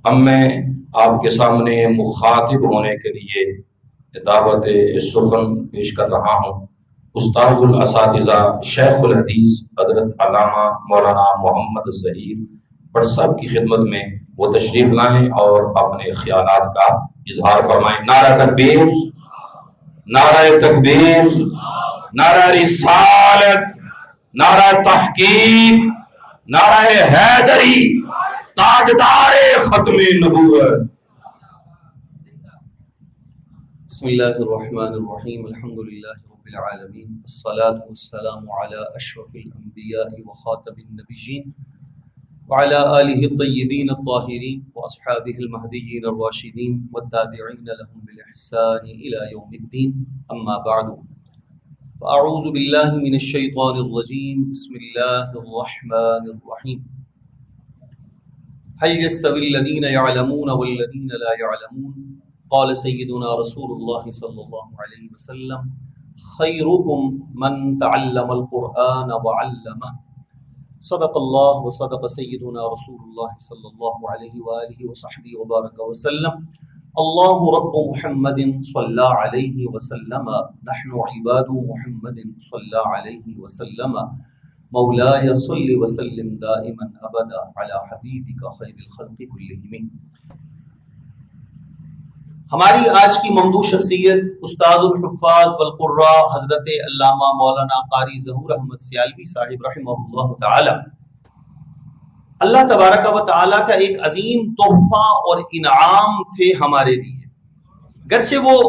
اب میں آپ کے سامنے مخاطب ہونے کے لیے دعوت سخن پیش کر رہا ہوں استاذ الاساتذہ شیخ الحدیث حضرت علامہ مولانا محمد ظہیر پر صاحب کی خدمت میں وہ تشریف لائیں اور اپنے خیالات کا اظہار فرمائیں۔ نعرہ تکبیر، نعرہ تکبیر، نعرہ رسالت، نعرہ تحقیق، نعرہ حیدری، تاجدار ختم نبوت۔ بسم اللہ الرحمن الرحیم، الحمد للہ رب العالمین، الصلاة والسلام علی اشرف الانبیاء وخاتم النبیین وعلى آلہ الطیبین الطاہرین واصحابہ المہدیین الراشدین والتابعین لهم بالاحسان الى یوم الدین، اما بعد فاعوذ باللہ من الشیطان الرجیم، بسم اللہ الرحمن الرحیم۔ هل يستوي الذين يعلمون والذين لا يعلمون؟ قال سيدنا رسول الله صلى الله عليه وسلم خيركم من تعلم القرآن وعلمه، صدق الله وصدق سيدنا رسول الله صلى الله عليه وآله وصحبه وبارك وسلم۔ الله رب محمد صلى عليه وسلم، نحن عباد محمد صلى عليه وسلم، مولاي صل وسلم دائما ابدا على حبيبك خير الخلق كلهم۔ ہماری آج کی ممدوح شخصیت استاد الحفاظ والقراء حضرت علامہ مولانا قاری ظہور احمد سیالوی صاحب رحمہ اللہ تعالی، اللہ تبارک و تعالی کا ایک عظیم تحفہ اور انعام تھے ہمارے لیے۔ گرچہ وہ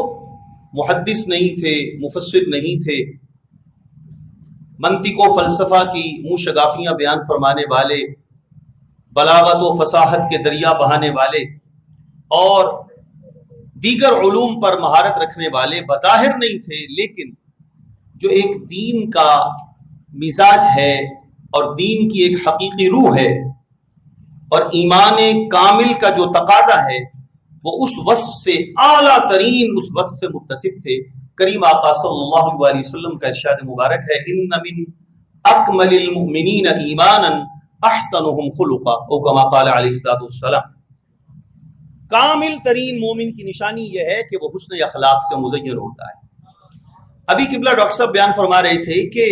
محدث نہیں تھے، مفسر نہیں تھے، منطق و فلسفہ کی منہ شگافیاں بیان فرمانے والے، بلاغت و فصاحت کے دریا بہانے والے اور دیگر علوم پر مہارت رکھنے والے بظاہر نہیں تھے، لیکن جو ایک دین کا مزاج ہے اور دین کی ایک حقیقی روح ہے اور ایمان کامل کا جو تقاضا ہے، وہ اس وصف سے اعلیٰ ترین اس وصف سے متصف تھے۔ کریم آقا صلی اللہ علیہ وسلم کا ارشاد مبارک ہے، ان من اکمل المؤمنین ایمانا احسنهم خلقا، او کما قال علیہ الصلوۃ والسلام۔ کامل ترین مومن کی نشانی یہ ہے کہ وہ حسن اخلاق سے مزین ہوتا ہے۔ ابھی قبلہ ڈاکٹر صاحب بیان فرما رہے تھے کہ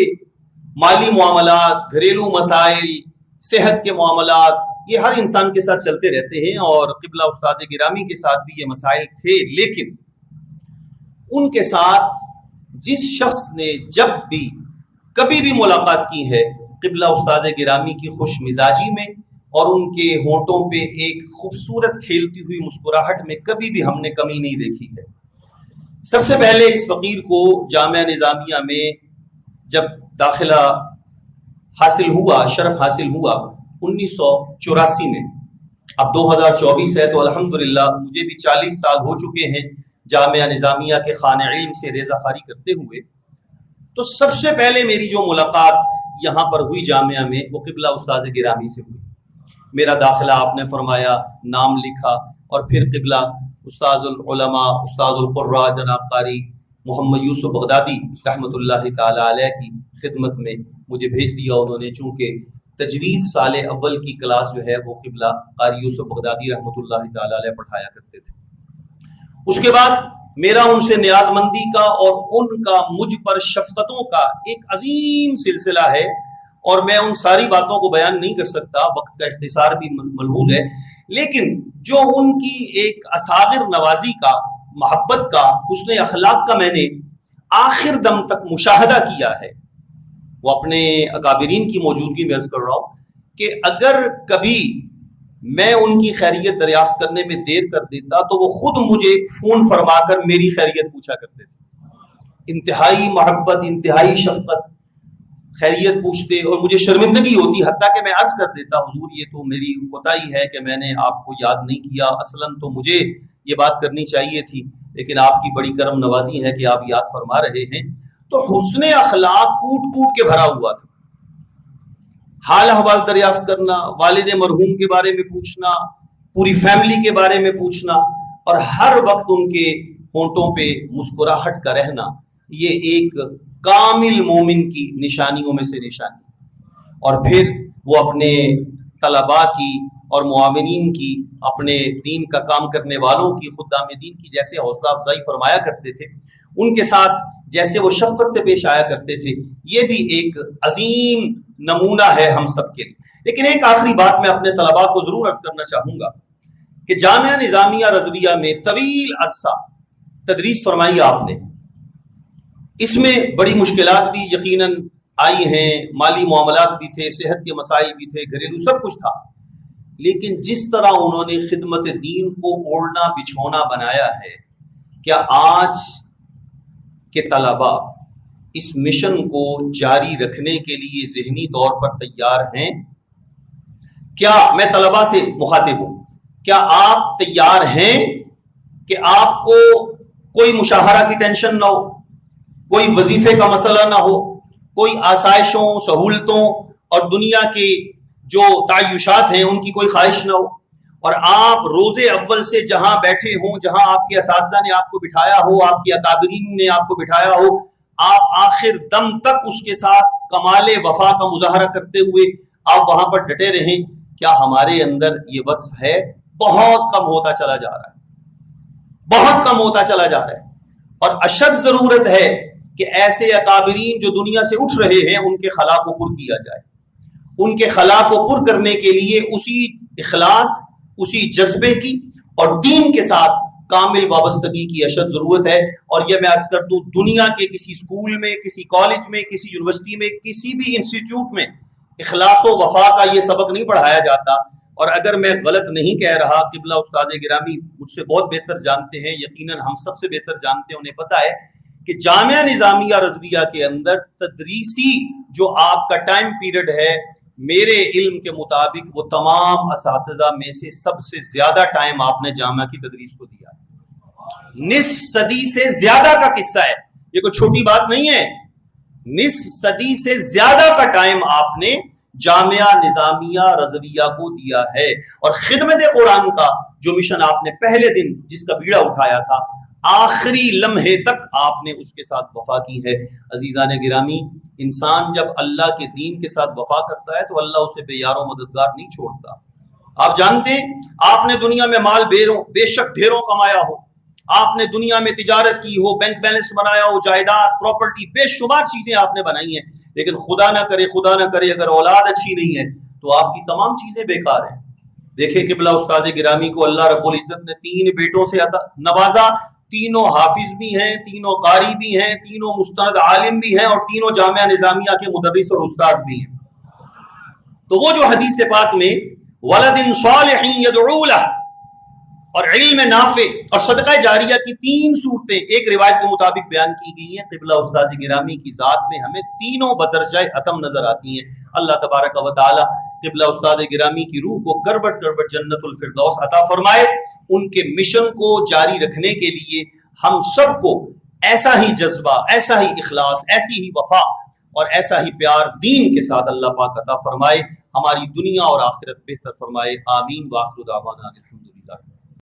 مالی معاملات، گھریلو مسائل، صحت کے معاملات، یہ ہر انسان کے ساتھ چلتے رہتے ہیں، اور قبلہ استاد گرامی کے ساتھ بھی یہ مسائل تھے، لیکن ان کے ساتھ جس شخص نے جب بھی کبھی بھی ملاقات کی ہے، قبلہ استاد گرامی کی خوش مزاجی میں اور ان کے ہونٹوں پہ ایک خوبصورت کھیلتی ہوئی مسکراہٹ میں کبھی بھی ہم نے کمی نہیں دیکھی ہے۔ سب سے پہلے اس فقیر کو جامعہ نظامیہ میں جب داخلہ حاصل ہوا، شرف حاصل ہوا 1984 میں، اب 2024 ہے تو الحمدللہ مجھے بھی 40 سال ہو چکے ہیں جامعہ نظامیہ کے خانہ علم سے ریزہ خاری کرتے ہوئے۔ تو سب سے پہلے میری جو ملاقات یہاں پر ہوئی جامعہ میں، وہ قبلہ استاذ گرامی سے ہوئی۔ میرا داخلہ آپ نے فرمایا، نام لکھا، اور پھر قبلہ استاذ العلماء، استاذ القراء جناب قاری محمد یوسف بغدادی رحمۃ اللہ تعالی علیہ کی خدمت میں مجھے بھیج دیا انہوں نے، چونکہ تجوید سال اول کی کلاس جو ہے وہ قبلہ قاری یوسف بغدادی رحمۃ اللہ تعالی علیہ پڑھایا کرتے تھے۔ اس کے بعد میرا ان سے نیاز مندی کا اور ان کا مجھ پر شفقتوں کا ایک عظیم سلسلہ ہے، اور میں ان ساری باتوں کو بیان نہیں کر سکتا، وقت کا اختصار بھی ملحوظ ہے، لیکن جو ان کی ایک اصاغر نوازی کا، محبت کا، حسن اخلاق کا میں نے آخر دم تک مشاہدہ کیا ہے، وہ اپنے اکابرین کی موجودگی میں عرض کر رہا ہوں کہ اگر کبھی میں ان کی خیریت دریافت کرنے میں دیر کر دیتا تو وہ خود مجھے فون فرما کر میری خیریت پوچھا کرتے تھے۔ انتہائی محبت، انتہائی شفقت، خیریت پوچھتے، اور مجھے شرمندگی ہوتی، حتیٰ کہ میں عرض کر دیتا، حضور یہ تو میری کوتاہی ہے کہ میں نے آپ کو یاد نہیں کیا، اصلاً تو مجھے یہ بات کرنی چاہیے تھی، لیکن آپ کی بڑی کرم نوازی ہے کہ آپ یاد فرما رہے ہیں۔ تو حسن اخلاق کوٹ کوٹ کے بھرا ہوا تھا، حال احوال دریافت کرنا، والد مرحوم کے بارے میں پوچھنا، پوری فیملی کے بارے میں پوچھنا، اور ہر وقت ان کے ہونٹوں پہ مسکراہٹ کا رہنا، یہ ایک کامل مومن کی نشانیوں میں سے نشانی۔ اور پھر وہ اپنے طلباء کی اور معاونین کی، اپنے دین کا کام کرنے والوں کی، خدام دین کی جیسے حوصلہ افزائی فرمایا کرتے تھے، ان کے ساتھ جیسے وہ شفقت سے پیش آیا کرتے تھے، یہ بھی ایک عظیم نمونہ ہے ہم سب کے لیے۔ لیکن ایک آخری بات میں اپنے طلباء کو ضرور عرض کرنا چاہوں گا کہ جامعہ نظامیہ رضویہ میں طویل عرصہ تدریس فرمائی آپ نے، اس میں بڑی مشکلات بھی یقیناً آئی ہیں، مالی معاملات بھی تھے، صحت کے مسائل بھی تھے، گھریلو سب کچھ تھا، لیکن جس طرح انہوں نے خدمت دین کو اوڑھنا بچھونا بنایا ہے، کیا آج کے طلباء اس مشن کو جاری رکھنے کے لیے ذہنی طور پر تیار ہیں؟ کیا میں طلباء سے مخاطب ہوں، کیا آپ تیار ہیں کہ آپ کو کوئی مشاہرہ کی ٹینشن نہ ہو، کوئی وظیفے کا مسئلہ نہ ہو، کوئی آسائشوں، سہولتوں اور دنیا کے جو تعیشات ہیں ان کی کوئی خواہش نہ ہو، اور آپ روز اول سے جہاں بیٹھے ہوں، جہاں آپ کے اساتذہ نے آپ کو بٹھایا ہو، آپ کے اکابرین نے آپ کو بٹھایا ہو، آپ آخر دم تک اس کے ساتھ کمال وفا کا مظاہرہ کرتے ہوئے آپ وہاں پر ڈٹے رہیں؟ کیا ہمارے اندر یہ وصف ہے؟ بہت کم ہوتا چلا جا رہا ہے، بہت کم ہوتا چلا جا رہا ہے، اور اشد ضرورت ہے کہ ایسے اکابرین جو دنیا سے اٹھ رہے ہیں ان کے خلا کو پر کیا جائے۔ ان کے خلا کو پر کرنے کے لیے اسی اخلاص، اسی جذبے کی اور دین کے ساتھ کامل وابستگی کی اشد ضرورت ہے۔ اور یہ میں عرض کر دوں، دنیا کے کسی اسکول میں، کسی کالج میں، کسی یونیورسٹی میں، کسی بھی انسٹیٹیوٹ میں اخلاص و وفا کا یہ سبق نہیں پڑھایا جاتا۔ اور اگر میں غلط نہیں کہہ رہا، قبلہ استاد گرامی مجھ سے بہت بہتر جانتے ہیں، یقیناً ہم سب سے بہتر جانتے ہیں، انہیں پتہ ہے کہ جامعہ نظامیہ رضویہ کے اندر تدریسی جو آپ کا ٹائم پیریڈ ہے، میرے علم کے مطابق وہ تمام اساتذہ میں سے سب سے زیادہ ٹائم آپ نے جامعہ کی تدریس کو دیا ہے۔ نصف صدی سے زیادہ کا قصہ ہے، یہ کوئی چھوٹی بات نہیں ہے۔ نصف صدی سے زیادہ کا ٹائم آپ نے جامعہ نظامیہ رضویہ کو دیا ہے، اور خدمت قرآن کا جو مشن آپ نے پہلے دن جس کا بیڑا اٹھایا تھا، آخری لمحے تک آپ نے اس کے ساتھ وفا کی ہے۔ عزیزان گرامی، انسان جب اللہ کے دین کے ساتھ وفا کرتا ہے تو اللہ اسے بے یار و مددگار نہیں چھوڑتا۔ آپ جانتے ہیں، آپ نے دنیا میں مال بے شک ڈھیروں کمایا ہو، آپ نے دنیا میں تجارت کی ہو، بینک بیلنس بنایا ہو، جائیداد، پراپرٹی، بے شمار چیزیں آپ نے بنائی ہیں، لیکن خدا نہ کرے اگر اولاد اچھی نہیں ہے تو آپ کی تمام چیزیں بیکار ہیں۔ دیکھیں قبلہ استاذ گرامی کو اللہ رب العزت نے 3 بیٹوں سے نوازا، تینوں حافظ بھی ہیں، تینوں قاری بھی ہیں، تینوں مستند عالم بھی ہیں، اور تینوں جامعہ نظامیہ کے مدرس اور استاذ بھی ہیں۔ تو وہ جو حدیث پاک میں ولد صالح یدعو لہ اور علم نافع اور صدقہ جاریہ کی 3 صورتیں ایک روایت کے مطابق بیان کی گئی ہیں، قبلہ استاذ گرامی کی ذات میں ہمیں تینوں بدرجہ اتم نظر آتی ہیں۔ اللہ تبارک و تعالی قبلہ استاد گرامی کی روح کو کروٹ کروٹ جنت الفردوس عطا فرمائے۔ ان کے مشن کو جاری رکھنے کے لیے ہم سب کو ایسا ہی جذبہ، ایسا ہی اخلاص، ایسی ہی وفا اور ایسا ہی پیار دین کے ساتھ اللہ پاک عطا فرمائے، ہماری دنیا اور آخرت بہتر فرمائے۔ آمین۔ وآخر دعوانا الحمدللہ۔